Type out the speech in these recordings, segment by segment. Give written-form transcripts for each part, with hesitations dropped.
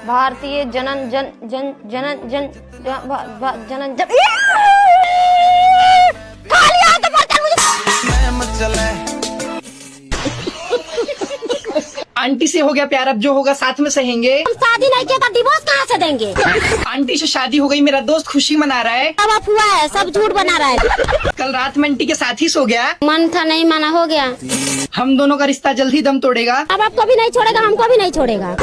भारतीय जनन जन जन जनन जन जनन जन खाली हाथ बर्तन मुझे। आंटी से हो गया प्यार, अब जो होगा साथ में सहेंगे। हम शादी नहीं किया तो डिवोर्स कहाँ से देंगे? आंटी से शादी हो गई, मेरा दोस्त खुशी मना रहा है। अब आप हुआ है, सब झूठ बना रहा है। कल रात में आंटी के साथ ही सो गया। मन था नहीं माना, हो गया। हम दोनों का रिश्ता जल्द ही दम तोड़ेगा। अब आपको भी नहीं छोड़ेगा, हमको भी नहीं छोड़ेगा।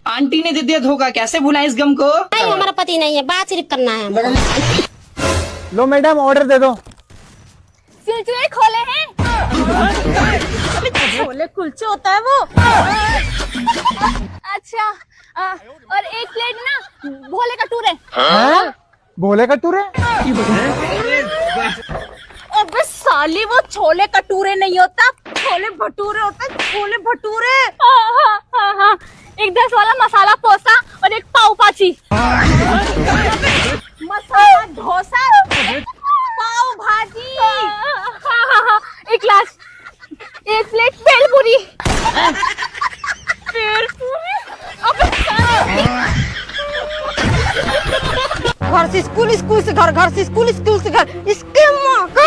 आंटी ने दे दिया धोखा, कैसे भुलाएं इस गम को। नहीं, हमारा पति नहीं है, बात सिर्फ करना है हमको। लो मैडम ऑर्डर दे दो। कुलचे खोले हैं। छोले कुलचे होता है वो। अच्छा, और एक प्लेट ना भोले का टूरे। भोले का टूरे? अबे साली, वो छोले कटूरे नहीं होता, छोले भटूरे होता है, छोले भटूरे। हाँ। एक 10 वाला मसाला डोसा और एक पाव भाजी। मसाला डोसा, पाव भाजी। हाँ, एक ग्लास, एक प्लेट भेलपूरी। भेलपूरी? अबे घर से स्कूल, स्कूल से घर, घर से स्कूल, स्कूल से घर। इसके माँ का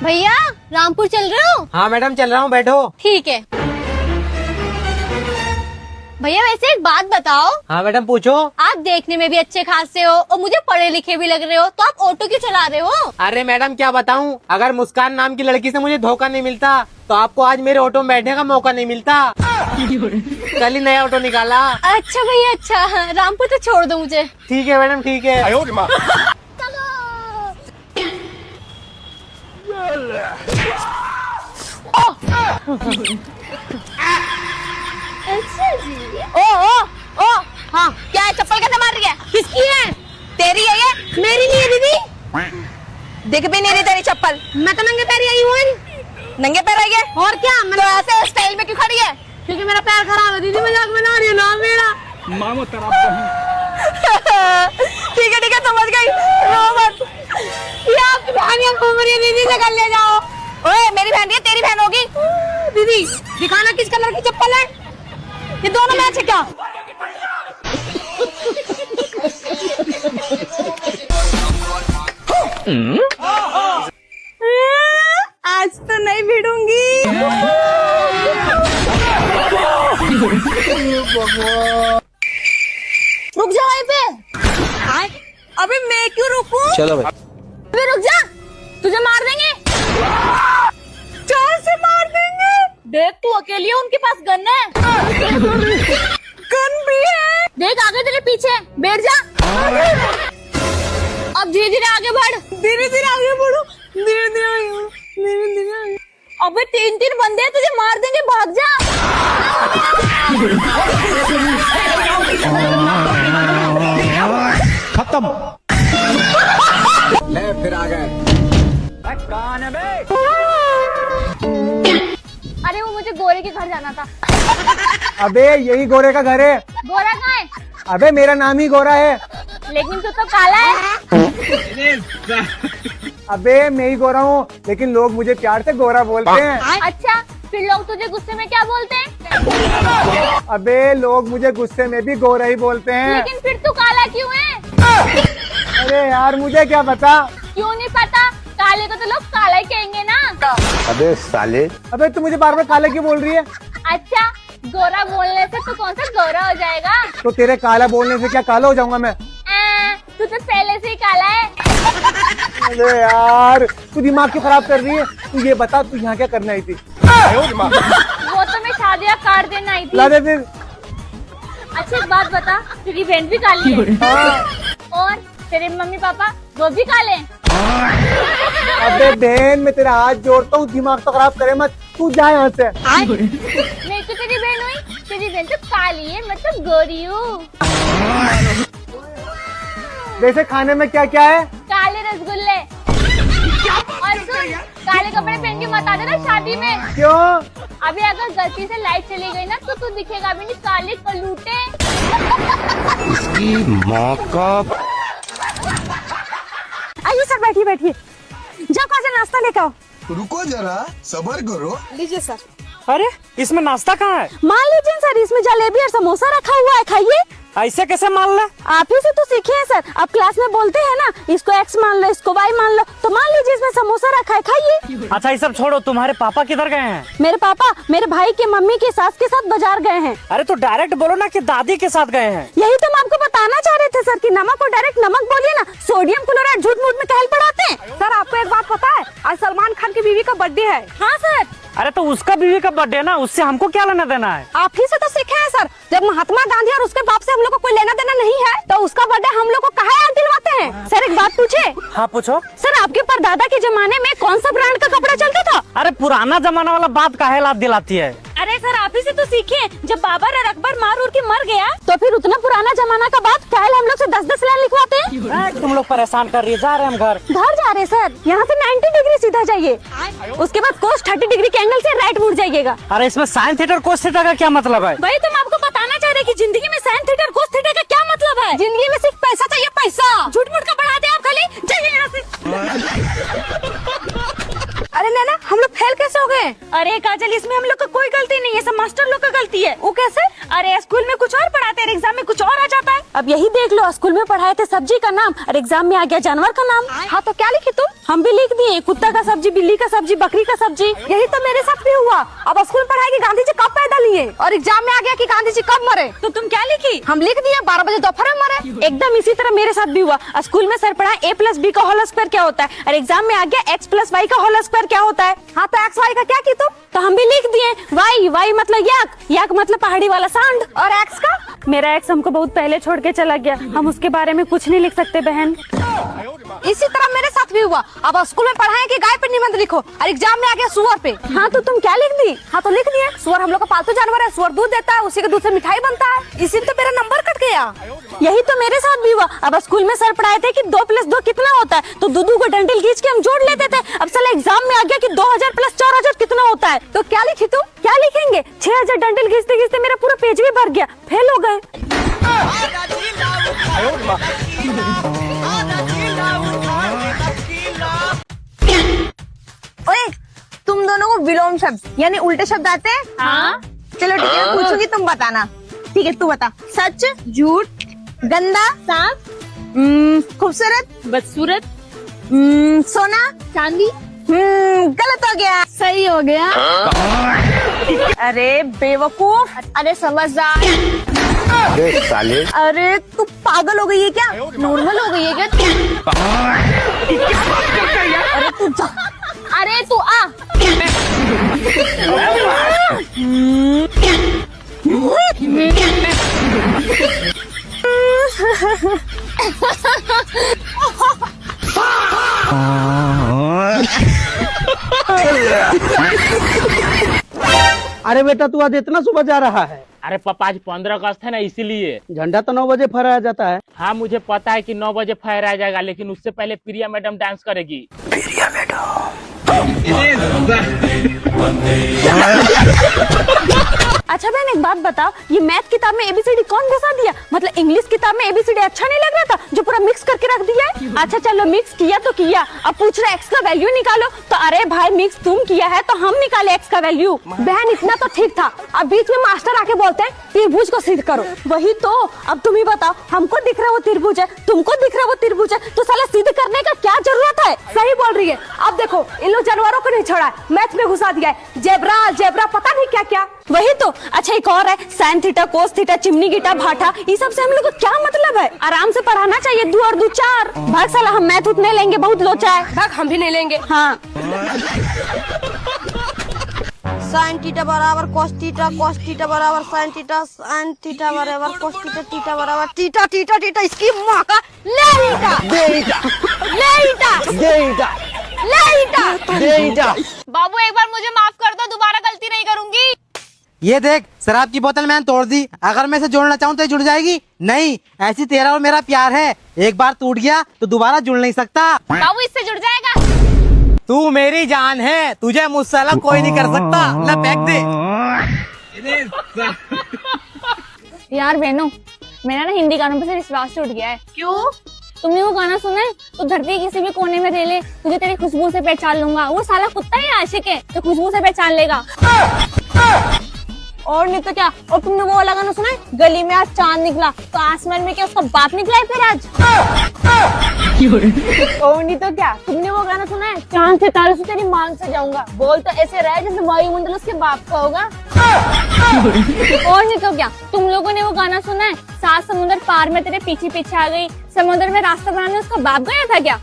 भैया, रामपुर चल रहे हो? हाँ मैडम चल रहा हूँ, बैठो। ठीक है भैया। वैसे एक बात बताओ। हाँ मैडम पूछो। आप देखने में भी अच्छे खासे हो और मुझे पढ़े लिखे भी लग रहे हो, तो आप ऑटो क्यों चला रहे हो? अरे मैडम क्या बताऊँ, अगर मुस्कान नाम की लड़की से मुझे धोखा नहीं मिलता तो आपको आज मेरे ऑटो में बैठने का मौका नहीं मिलता। कल ही नया ऑटो निकाला। अच्छा भैया, अच्छा। रामपुर तो छोड़ दो मुझे। ठीक है मैडम, ठीक है। अच्छा जी। ओ, हाँ, क्या है? चप्पल कैसे मार रही है? किसकी है? तेरी है ये? मेरी नहीं है दीदी। दिख भी नहीं रही तेरी चप्पल। मैं तो नंगे पैर आई हूँ। नंगे पैर आई है? और क्या? तो ऐसे स्टाइल में क्यों खड़ी है? क्योंकि मेरा पैर खराब है दीदी, मजाक बना रही है ना मेरा। मामो तरफ ठीक है समझ गई, रो मत। ये आपकी बहनियां घूम रही है दीदी, से कर ले जाओ। ओए मेरी बहन है, तेरी बहन होगी। दीदी दिखाना किस कलर की चप्पल है। ये दोनों मैच है क्या? आज तो नहीं भिड़ूंगी। रुक जा वहीं पे। अबे मैं क्यों रुकूं? चलो भाई। अबे रुक जा, तुझे मार देंगे। चार से मार देंगे। देख तू अकेली है, उनके पास गन है। गन भी है। देख आगे तेरे पीछे, बैठ जा। अब धीरे धीरे आगे बढ़। धीरे धीरे आगे बढ़ो, धीरे धीरे आगे। अबे 3 बंदे हैं, तुझे मार देंगे, भाग जा। खत्म। ले फिर आ गए। कौन है बे? अरे वो मुझे गोरे के घर जाना था। अबे यही गोरे का घर है। गोरा कहाँ है? अबे मेरा नाम ही गोरा है। लेकिन तू तो काला है। अबे मैं ही गोरा हूँ, लेकिन लोग मुझे प्यार से गोरा बोलते हैं। अच्छा, फिर लोग तुझे गुस्से में क्या बोलते हैं? अबे लोग मुझे गुस्से में भी गोरा ही बोलते हैं। लेकिन फिर तू काला क्यों है? अरे यार मुझे क्या पता। क्यों नहीं पता? काले को तो लोग काला ही कहेंगे ना। अबे साले। अबे तू मुझे बार बार काला क्यों बोल रही है? अच्छा, गोरा बोलने से तू कौन सा गोरा हो जाएगा? तो तेरे काला बोलने से क्या काला हो जाऊंगा मैं? तू तो पहले से ही काला है। अरे यार तू दिमाग क्यों खराब कर रही है? तू ये बता, तू यहाँ क्या करने आई थी? वो तो मैं शादियाँ काट देना आई थी। ला दे फिर। अच्छा एक बात बता, तेरी बहन भी काली है? हाँ। और तेरे मम्मी पापा वो भी काले हैं? अबे बहन मैं तेरा हाथ जोड़ता हूँ, दिमाग तो खराब करे मत, तू जा यहाँ से। मैं तो तेरी बहन हुई, तेरी बहन तो काली है, मैं तो गोरी हूँ। वैसे खाने में क्या क्या है? काले रसगुल्ले। और सुन, काले कपड़े पहन के मत आ जाना शादी में। क्यों? अभी अगर गलती से लाइट चली गई ना तो तू दिखेगा भी नहीं, काले कलूटे। इसकी माँ का। आइए सर बैठिए बैठिए। जाओ कहाँ से नाश्ता लेकर आओ। रुको जरा, सबर करो। लीजिए सर। अरे इसमें नाश्ता कहाँ है? मान लीजिए सर, इसमें जलेबी और समोसा रखा हुआ है, खाइए। ऐसे कैसे मान ले? आप ही से तो सीखे हैं सर, आप क्लास में बोलते हैं ना, इसको एक्स मान लो, इसको वाई मान लो, तो मान लीजिए इसमें समोसा रखा है, खाइए। अच्छा ये सब छोड़ो, तुम्हारे पापा किधर गए हैं? मेरे पापा मेरे भाई के मम्मी के सास के साथ बाजार गए हैं। अरे तो डायरेक्ट बोलो ना कि दादी के साथ गए हैं। यही तो मैं आपको बताना चाह रहे थे सर कि नमक को डायरेक्ट नमक बोलिए ना, सोडियम क्लोराइड झूठ मूठ में कहल पड़ाते हैं। सर आपको एक बात पता है, आज सलमान खान की बीवी का बर्थडे है। हाँ सर। अरे तो उसका बीवी का बर्थडे है ना, उससे हमको क्या लेना देना है? आप ही से तो सीखे हैं सर, जब महात्मा गांधी और उसके बाप से हम लोग को कोई लेना देना नहीं है तो उसका बर्थडे हम लोग को कहाँ याद दिलवाते हैं। सर एक बात पूछे? हाँ पूछो। सर आपके परदादा के जमाने में कौन सा ब्रांड का कपड़ा चलता था? अरे पुराना जमाना वाला बात काहे याद दिलाती है? अरे सर आप ही से तो सीखे, जब बाबर और अकबर मार उड़ के मर गया तो फिर उतना पुराना जमाना का बात कहल हम लोग से 10-10 लाइन लिखवाते हैं। तुम लोग परेशान कर रही है, जा रहे हैं हम घर। घर जा रहे सर, यहाँ से 90 डिग्री सीधा जाइए, उसके बाद कोस 30 डिग्री के एंगल से राइट मुड़ जाइएगा। अरे इसमें साइन थीटा और कोस थीटा का क्या मतलब है? भाई तुम आपको बताना चाह रहे कि जिंदगी में साइन थीटा और कोस थीटा का क्या मतलब है? जिंदगी में सिर्फ पैसा चाहिए, पैसा। झूठ मूठ का बढ़ा दे आप, खाली जाइए यहाँ से। अरे नैना हम लोग फेल कैसे हो गए? अरे काजल, इसमें हम लोग का कोई गलती नहीं है, सब मास्टर लोग का गलती है। वो कैसे? अरे स्कूल में कुछ और पढ़ाते हैं, एग्जाम में कुछ और आ जाता है। अब यही देख लो, स्कूल में पढ़ाए थे सब्जी का नाम और एग्जाम में आ गया जानवर का नाम। हाँ तो क्या लिखी तुम? हम भी लिख दिए, कुत्ता का सब्जी, बिल्ली का सब्जी, बकरी का सब्जी। यही तो मेरे साथ भी हुआ। अब स्कूल पढ़ाए कि गांधी जी कब पैदा लिए और एग्जाम में आ गया कि गांधी जी कब मरे। तो तुम क्या लिखी? हम लिख दिए 12 बजे दोपहर में मरे। एकदम इसी तरह मेरे साथ भी हुआ। स्कूल में सर पढ़ा a+b का होल स्क्वायर क्या होता है और एग्जाम में आ गया x+y का होल स्क्वायर क्या होता है। हाँ तो एक्स वाई का क्या की तुम? तो हम भी लिख दिए y मतलब याक मतलब पहाड़ी वाला सांड। और एक्स का? मेरा एक्स हमको बहुत पहले छोड़ के चला गया, हम उसके बारे में कुछ नहीं लिख सकते बहन। इसी तरह मेरे साथ भी हुआ। अब स्कूल में पढ़ाए कि गाय पे निबंध लिखो और एग्जाम में आ गया सुअर पे। हाँ तो तुम क्या लिख दी? हाँ तो लिख दिए, सुअर हम लोग का पालतू जानवर है, सुअर दूध देता है, उसी के दूध से मिठाई बनता है। इसी में तो मेरा नंबर कट गया। यही तो मेरे साथ भी हुआ। अब स्कूल में सर पढ़ाए थे कि 2+2 कितना होता है, तो दो को डंडल खींच के हम जोड़ लेते थे। अब साला एग्जाम में आ गया कि 2000 + 4000 कितना होता है। तो क्या लिखी तुम? क्या लिखेंगे? 6000 डंडल खींचते खींचते मेरा पूरा पेज भी भर गया, फेल हो गए। ओए तुम दोनों को विलोम शब्द यानी उल्टे शब्द आते हैं? हाँ। चलो ठीक है, पूछूंगी तुम बताना। ठीक है तू बता। सच, झूठ, गंदा, साफ, खूबसूरत, बदसूरत, सोना, चांदी। गलत हो गया। सही हो गया। अरे बेवकूफ, अरे समझदार, अबे साले। अरे तू पागल हो गई है क्या? नॉर्मल हो गई है क्या तू? अरे तू जा, अरे तू आ। अरे बेटा तू आज इतना सुबह जा रहा है? अरे पापा आज 15 अगस्त है ना, इसीलिए। झंडा तो 9 बजे फहराया जाता है। हाँ मुझे पता है कि 9 बजे फहराया जाएगा, लेकिन उससे पहले प्रिया मैडम डांस करेगी। अच्छा बहन एक बात बताओ, ये मैथ किताब में ABCD कौन घुसा दिया? मतलब इंग्लिश किताब में ABCD अच्छा नहीं लग रहा था जो पूरा मिक्स करके रख दिया है? अच्छा चलो मिक्स किया तो किया, अब पूछ रहा एक्स का वैल्यू निकालो, तो अरे भाई मिक्स तुम किया है तो हम निकाले एक्स का वैल्यू। बहन इतना तो ठीक था, अब बीच में मास्टर आके बोलते हैं त्रिभुज को सिद्ध करो। वही तो, अब तुम ही बताओ, हमको दिख रहा वो त्रिभुज है, तुमको दिख रहा वो त्रिभुज है, तो साला सिद्ध करने का क्या जरूरत है? सही बोल रही है। अब देखो इन लोग जानवरों को नहीं छोड़ा है, मैथ में घुसा दिया है, जेब्रा जेब्रा पता नहीं क्या क्या। वही तो। अच्छा एक और है, sine theta, cos theta, chimney guitar, भाटा, ये सब से हम लोग को क्या मतलब है? आराम से पढ़ाना चाहिए, 2 और 2 4। भाग साला, हम मैथ उतने लेंगे, बहुत लोचा है। भाग, हम भी नहीं लेंगे। हाँ। साइन थीटा बराबर cos थीटा बराबर साइन थीटा बराबर cos थीटा बराबर थीटा थीटा थीटा। इसकी माँ का ले ईटा ले ईटा। बाबू एक बार मुझे माफ कर दो, दोबारा गलती नहीं करूंगी। ये देख, शराब की बोतल मैंने तोड़ दी, अगर मैं इसे जोड़ना चाहूँ तो ये जुड़ जाएगी? नहीं, ऐसी तेरा और मेरा प्यार है, एक बार टूट गया तो दोबारा जुड़ नहीं सकता। बाबू इससे जुड़ जाएगा। तू मेरी जान है, तुझे मुझसे अलग कोई नहीं कर सकता। ले फेंक दे। यार बहनों, मेरा ना हिंदी गानों पे से विश्वास टूट गया है। क्यों? तुमने वो गाना सुना है? तो धरती के किसी भी कोने में रह ले, तुझे तेरी खुशबू से पहचान लूंगा। वो साला कुत्ता ही आशिक है जो खुशबू से पहचान लेगा। और नहीं तो क्या। और तुमने वो वाला गाना सुना है? गली में आज चांद निकला तो आसमान में क्या उसका बाप निकला है फिर आज। और नहीं तो क्या। तुमने वो गाना सुना है? चांद सितारों से तेरी मांग से जाऊंगा। बोल तो ऐसे रहा है जैसे वायुमंडल उसके बाप का होगा। और नहीं तो क्या। तुम लोगों ने वो गाना सुना है? 7 समुद्र पार में तेरे पीछे पीछे आ गई, समुद्र में रास्ता बनाने उसका बाप गया था क्या?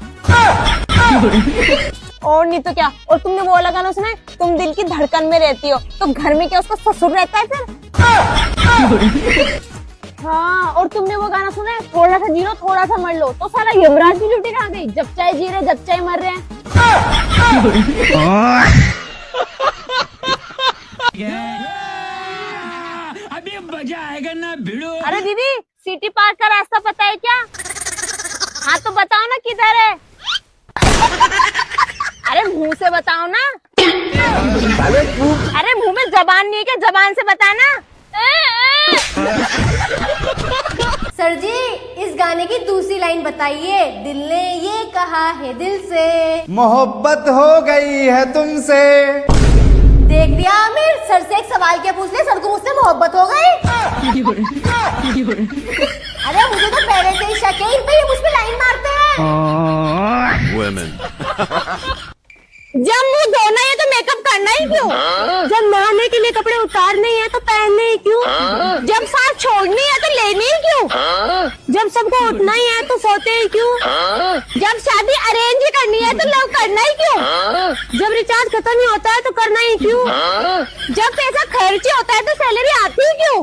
और नहीं तो क्या। और तुमने वो वाला गाना सुना है? तुम दिल की धड़कन में रहती हो तो घर में क्या उसका ससुर रहता है फिर? हाँ। और तुमने वो गाना सुना है? थोड़ा सा जी लो थोड़ा सा मर लो तो साला यमराज की ड्यूटी आ गई। जब चाहे जी रहे जब चाहे मर रहे हैं। अभी मजा आएगा ना भिड़ो। अरे दीदी, सिटी पार्क का रास्ता पता है क्या? हाँ तो बताओ ना किधर है। अरे मुंह से बताओ ना। अरे मुंह में जबान नहीं है क्या? जबान से बताना। सर जी इस गाने की दूसरी लाइन बताइए। दिल ने ये कहा है दिल से, मोहब्बत हो गई है तुमसे। देख दिया आमिर, सर से एक सवाल क्या पूछ ले, सर को मुझसे मोहब्बत हो गई। अरे मुझे तो पहले से ही शक है इन पे, ये मुझ पे लाइन मारते हैं। जब मुंह धोना है तो मेकअप करना ही क्यों? जब नहाने के लिए कपड़े उतारने हैं तो पहनने ही क्यों? जब सांस छोड़नी है तो लेनी ही क्यों? जब सबको उठना ही है तो सोते ही क्यों? जब शादी अरेंज करनी है तो लव करना ही क्यों? जब रिचार्ज खत्म ही होता है तो करना ही क्यों? जब पैसा खर्च ही होता है तो सैलरी आती ही क्यों?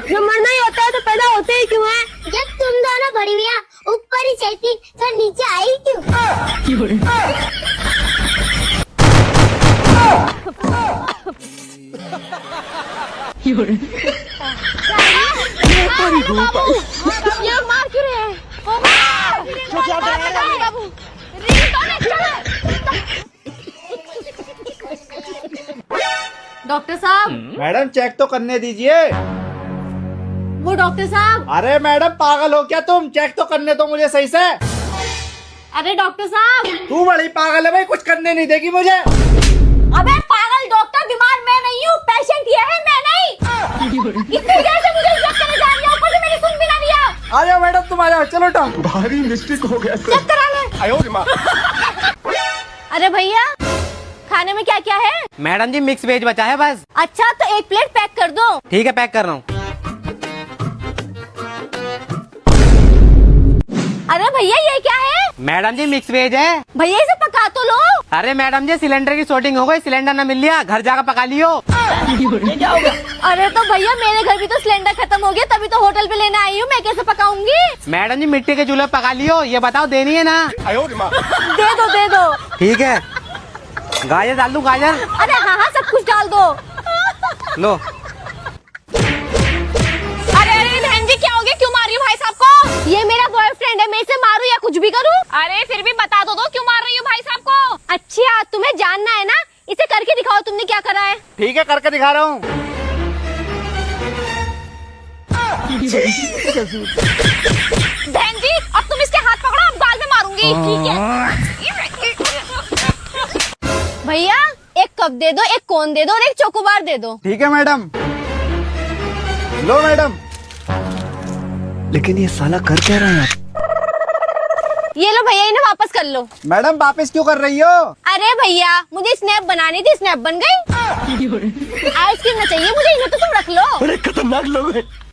जब मरना ही होता है तो पैदा होते ही क्यों है? जब तुम दोनों बड़ी भैया ऊपर ही चलती तो नीचे आई क्यों? ये मार क्यों रहे हैं? डॉक्टर साहब, मैडम चेक तो करने दीजिए। वो डॉक्टर साहब। अरे मैडम पागल हो क्या तुम? चेक तो करने दो मुझे सही से। अरे डॉक्टर साहब। तू बड़ी पागल है भाई, कुछ करने नहीं देगी मुझे। अबे पागल डॉक्टर, बीमार मैं नहीं हूँ, पेशेंट ये है, मैं नहीं। इतनी देर से मुझे इज्जत करने जा रही है, ऊपर से मेरी सुन भी ना लिया। आ जाओ मैडम, तुम आ जाओ, चलो टांग। भारी मिस्टेक हो गया सर। चेक करा ले। आयो रे माँ। अरे भैया खाने में क्या क्या है? मैडम जी मिक्स वेज बचा है बस। अच्छा तो एक प्लेट पैक कर दो। ठीक है पैक कर रहा हूँ। अरे भैया ये क्या है? मैडम जी मिक्स वेज है। भैया इसे पका तो लो। अरे मैडम जी सिलेंडर की शॉर्टिंग हो गई, सिलेंडर न मिल लिया, घर जाकर पका लियो। अरे तो भैया मेरे घर भी तो सिलेंडर खत्म हो गया, तभी तो होटल पे लेने आई हूँ, मैं कैसे पकाऊंगी? मैडम जी मिट्टी के चूल्हे पका लियो, ये बताओ देनी है ना? आयो रे माँ। दे दो दे दो। ठीक है गाजर डाल दूं? गाजर अरे हाँ हाँ सब कुछ डाल दो। लो। अरे अरे बहन जी क्या हो गया? क्यों मारी हो भाई साहब को? ये मेरा बॉयफ्रेंड है, मैं इसे मारूं या कुछ भी करूं? अरे फिर भी बता दो क्यों मार रही हो भाई साहब को? अच्छा तुम्हें जानना है ना, इसे करके दिखाओ तुमने क्या करा है। ठीक है करके दिखा रहा हूँ। बहन जी अब तुम इसके हाथ पकड़ो, अब गाल में मारूंगी। ठीक है भैया एक कप दे दो, एक कोन दे दो और एक चोकोबार दे दो। ठीक है मैडम। लो मैडम। लेकिन ये साला कर क्या रहा है? ये लो भैया इन्हें वापस कर लो। मैडम वापस क्यों कर रही हो? अरे भैया मुझे स्नैप बनानी थी, स्नैप बन गई। आइसक्रीम न चाहिए मुझे, इन्हें तो तुम रख लो। अरे खतरनाक लोग हैं।